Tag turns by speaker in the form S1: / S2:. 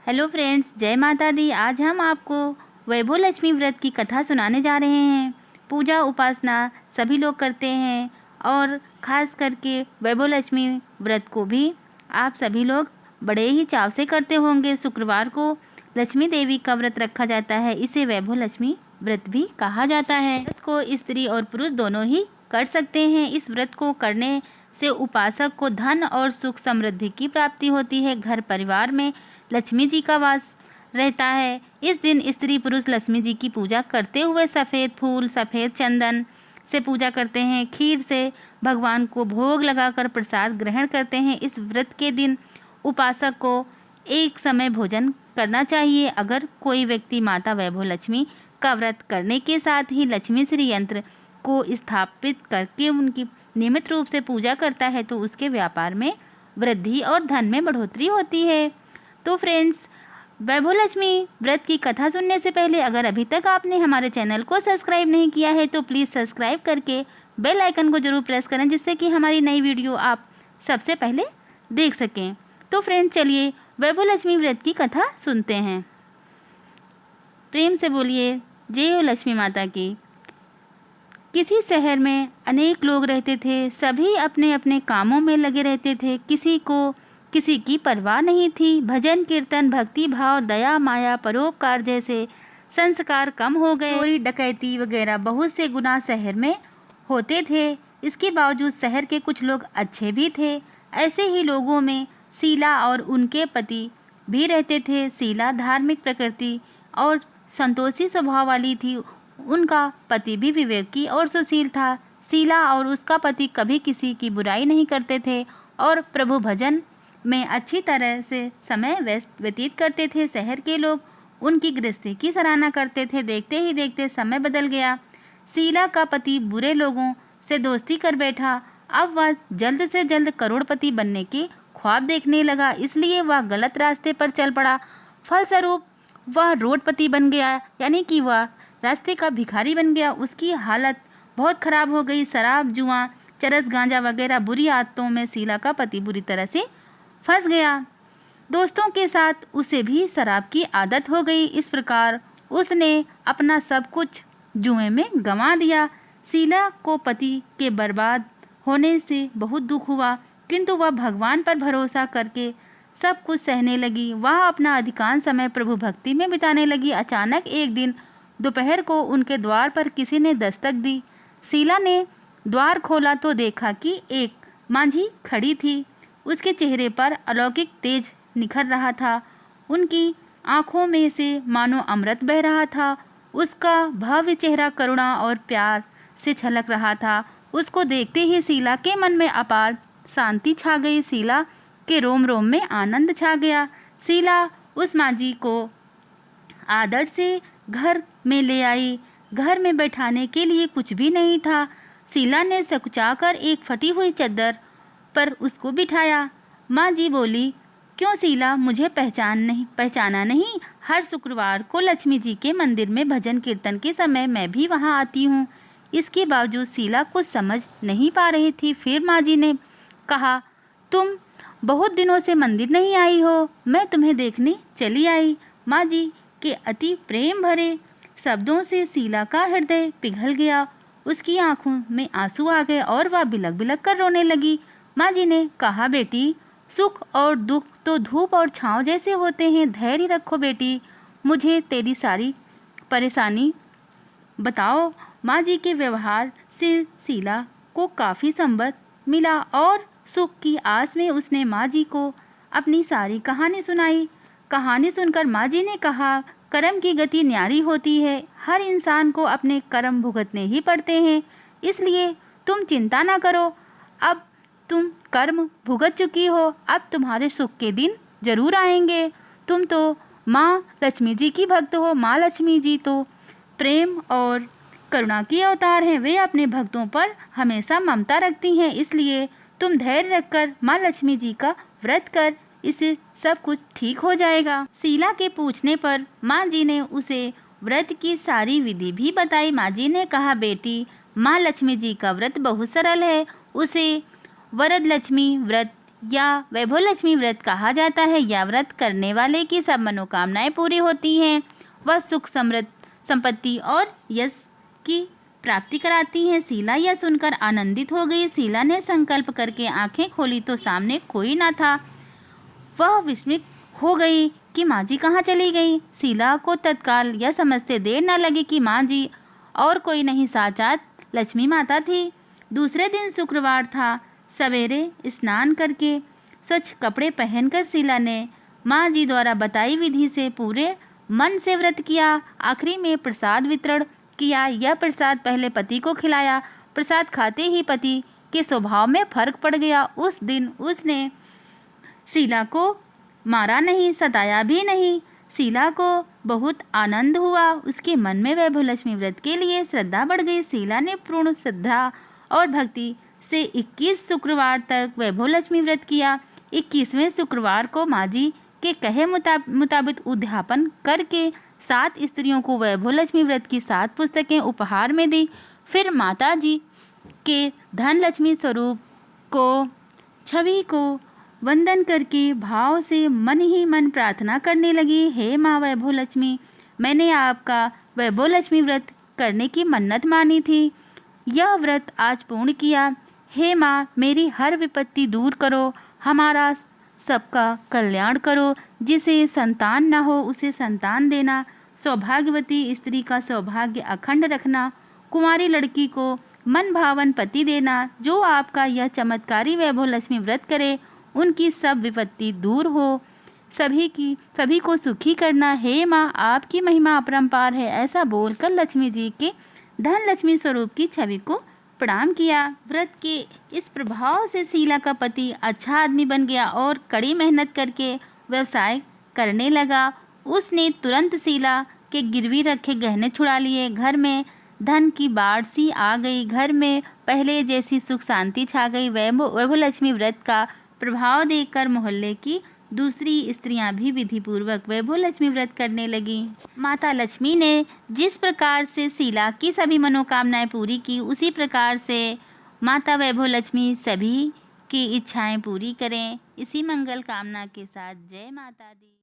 S1: Hello friends, जय माता दी। आज हम आपको वैभव लक्ष्मी व्रत की कथा सुनाने जा रहे हैं। पूजा उपासना सभी लोग करते हैं और ख़ास करके वैभव लक्ष्मी व्रत को भी आप सभी लोग बड़े ही चाव से करते होंगे। शुक्रवार को लक्ष्मी देवी का व्रत रखा जाता है, इसे वैभव लक्ष्मी व्रत भी कहा जाता है। व्रत को स्त्री और पुरुष दोनों ही कर सकते हैं। इस व्रत को करने से उपासक को धन और सुख समृद्धि की प्राप्ति होती है। घर परिवार में लक्ष्मी जी का वास रहता है। इस दिन स्त्री पुरुष लक्ष्मी जी की पूजा करते हुए सफ़ेद फूल सफ़ेद चंदन से पूजा करते हैं। खीर से भगवान को भोग लगाकर प्रसाद ग्रहण करते हैं। इस व्रत के दिन उपासक को एक समय भोजन करना चाहिए। अगर कोई व्यक्ति माता वैभव लक्ष्मी का व्रत करने के साथ ही लक्ष्मी श्री यंत्र को स्थापित करके उनकी नियमित रूप से पूजा करता है तो उसके व्यापार में वृद्धि और धन में बढ़ोतरी होती है। तो फ्रेंड्स, वैभव लक्ष्मी व्रत की कथा सुनने से पहले अगर अभी तक आपने हमारे चैनल को सब्सक्राइब नहीं किया है तो प्लीज़ सब्सक्राइब करके बेल आइकन को ज़रूर प्रेस करें, जिससे कि हमारी नई वीडियो आप सबसे पहले देख सकें। तो फ्रेंड्स, चलिए वैभव लक्ष्मी व्रत की कथा सुनते हैं। प्रेम से बोलिए जय हो लक्ष्मी माता की। किसी शहर में अनेक लोग रहते थे। सभी अपने अपने कामों में लगे रहते थे। किसी को किसी की परवाह नहीं थी। भजन कीर्तन भक्ति भाव दया माया परोपकार जैसे संस्कार कम हो गए। चोरी डकैती वगैरह बहुत से गुनाह शहर में होते थे। इसके बावजूद शहर के कुछ लोग अच्छे भी थे। ऐसे ही लोगों में शीला और उनके पति भी रहते थे। शीला धार्मिक प्रकृति और संतोषी स्वभाव वाली थी। उनका पति भी विवेकी और सुशील था। शीला और उसका पति कभी किसी की बुराई नहीं करते थे और प्रभु भजन में अच्छी तरह से समय व्यतीत करते थे। शहर के लोग उनकी गृहस्थी की सराहना करते थे। देखते ही देखते समय बदल गया। शीला का पति बुरे लोगों से दोस्ती कर बैठा। अब वह जल्द से जल्द करोड़पति बनने के ख्वाब देखने लगा, इसलिए वह गलत रास्ते पर चल पड़ा। फलस्वरूप वह रोडपति बन गया, यानी कि वह रास्ते का भिखारी बन गया। उसकी हालत बहुत ख़राब हो गई। शराब जुआ चरस गांजा वगैरह बुरी आदतों में शीला का पति बुरी तरह से फंस गया। दोस्तों के साथ उसे भी शराब की आदत हो गई। इस प्रकार उसने अपना सब कुछ जुए में गंवा दिया। शीला को पति के बर्बाद होने से बहुत दुख हुआ, किंतु वह भगवान पर भरोसा करके सब कुछ सहने लगी। वह अपना अधिकांश समय प्रभु भक्ति में बिताने लगी। अचानक एक दिन दोपहर को उनके द्वार पर किसी ने दस्तक दी। शीला ने द्वार खोला तो देखा कि एक मांझी खड़ी थी। उसके चेहरे पर अलौकिक तेज निखर रहा था। उनकी आँखों में से मानो अमृत बह रहा था। उसका भव्य चेहरा करुणा और प्यार से छलक रहा था। उसको देखते ही शीला के मन में अपार शांति छा गई। शीला के रोम रोम में आनंद छा गया। शीला उस मांझी को आदर से घर में ले आई। घर में बैठाने के लिए कुछ भी नहीं था। शीला ने सकुचाकर एक फटी हुई चादर पर उसको बिठाया। माँ जी बोली, क्यों शीला, मुझे पहचाना नहीं? हर शुक्रवार को लक्ष्मी जी के मंदिर में भजन कीर्तन के समय मैं भी वहाँ आती हूँ। इसके बावजूद शीला कुछ समझ नहीं पा रही थी। फिर माँ जी ने कहा, तुम बहुत दिनों से मंदिर नहीं आई हो, मैं तुम्हें देखने चली आई। माँ जी के अति प्रेम भरे शब्दों से शीला का हृदय पिघल गया। उसकी आंखों में आंसू आ गए और वह बिलक बिलक कर रोने लगी। माँ जी ने कहा, बेटी, सुख और दुख तो धूप और छाँव जैसे होते हैं। धैर्य रखो बेटी, मुझे तेरी सारी परेशानी बताओ। माँ जी के व्यवहार से शीला को काफ़ी संबल मिला और सुख की आस में उसने माँ जी को अपनी सारी कहानी सुनाई। कहानी सुनकर माँ जी ने कहा, कर्म की गति न्यारी होती है। हर इंसान को अपने कर्म भुगतने ही पड़ते हैं, इसलिए तुम चिंता ना करो। अब तुम कर्म भुगत चुकी हो, अब तुम्हारे सुख के दिन जरूर आएंगे। तुम तो माँ लक्ष्मी जी की भक्त हो। माँ लक्ष्मी जी तो प्रेम और करुणा की अवतार हैं। वे अपने भक्तों पर हमेशा ममता रखती हैं, इसलिए तुम धैर्य रखकर माँ लक्ष्मी जी का व्रत कर, इससे सब कुछ ठीक हो जाएगा। शीला के पूछने पर माँ जी ने उसे व्रत की सारी विधि भी बताई। माँ जी ने कहा, बेटी, माँ लक्ष्मी जी का व्रत बहुत सरल है। उसे वरद लक्ष्मी व्रत या वैभव लक्ष्मी व्रत कहा जाता है। यह व्रत करने वाले की सब मनोकामनाएं पूरी होती हैं। वह सुख, समृद्धि, संपत्ति और यश की प्राप्ति कराती हैं। शीला यह सुनकर आनंदित हो गई। शीला ने संकल्प करके आंखें खोली तो सामने कोई ना था। वह विस्मित हो गई कि माँ जी कहाँ चली गई। शीला को तत्काल यह समझते देर न लगी कि माँ जी और कोई नहीं, साक्षात लक्ष्मी माता थी। दूसरे दिन शुक्रवार था। सवेरे स्नान करके स्वच्छ कपड़े पहनकर शीला ने माँ जी द्वारा बताई विधि से पूरे मन से व्रत किया। आखिरी में प्रसाद वितरण किया। यह प्रसाद पहले पति को खिलाया। प्रसाद खाते ही पति के स्वभाव में फर्क पड़ गया। उस दिन उसने शीला को मारा नहीं, सताया भी नहीं। शीला को बहुत आनंद हुआ। उसके मन में वैभव लक्ष्मी व्रत के लिए श्रद्धा बढ़ गई। शीला ने पूर्ण श्रद्धा और भक्ति से 21 शुक्रवार तक वैभव लक्ष्मी व्रत किया। 21वें शुक्रवार को माँ जी के कहे मुताबिक उद्यापन करके 7 स्त्रियों को वैभव लक्ष्मी व्रत की 7 पुस्तकें उपहार में दी। फिर माता जी के धन लक्ष्मी स्वरूप को छवि को वंदन करके भाव से मन ही मन प्रार्थना करने लगी। हे माँ वैभव लक्ष्मी, मैंने आपका वैभव लक्ष्मी व्रत करने की मन्नत मानी थी। यह व्रत आज पूर्ण किया। हे माँ, मेरी हर विपत्ति दूर करो, हमारा सबका कल्याण करो। जिसे संतान न हो उसे संतान देना, सौभाग्यवती स्त्री का सौभाग्य अखंड रखना, कुंवारी लड़की को मन भावन पति देना। जो आपका यह चमत्कारी वैभव लक्ष्मी व्रत करे उनकी सब विपत्ति दूर हो, सभी को सुखी करना। हे माँ, आपकी महिमा अपरंपार है। ऐसा बोलकर लक्ष्मी जी के धन लक्ष्मी स्वरूप की छवि को प्रणाम किया। व्रत के इस प्रभाव से शीला का पति अच्छा आदमी बन गया और कड़ी मेहनत करके व्यवसाय करने लगा। उसने तुरंत शीला के गिरवी रखे गहने छुड़ा लिए। घर में धन की बाढ़ सी आ गई। घर में पहले जैसी सुख शांति छा गई। वैभव लक्ष्मी व्रत का प्रभाव देखकर मोहल्ले की दूसरी स्त्रियां भी विधिपूर्वक वैभव लक्ष्मी व्रत करने लगी। माता लक्ष्मी ने जिस प्रकार से शीला की सभी मनोकामनाएं पूरी की, उसी प्रकार से माता वैभव लक्ष्मी सभी की इच्छाएं पूरी करें। इसी मंगल कामना के साथ जय माता दी।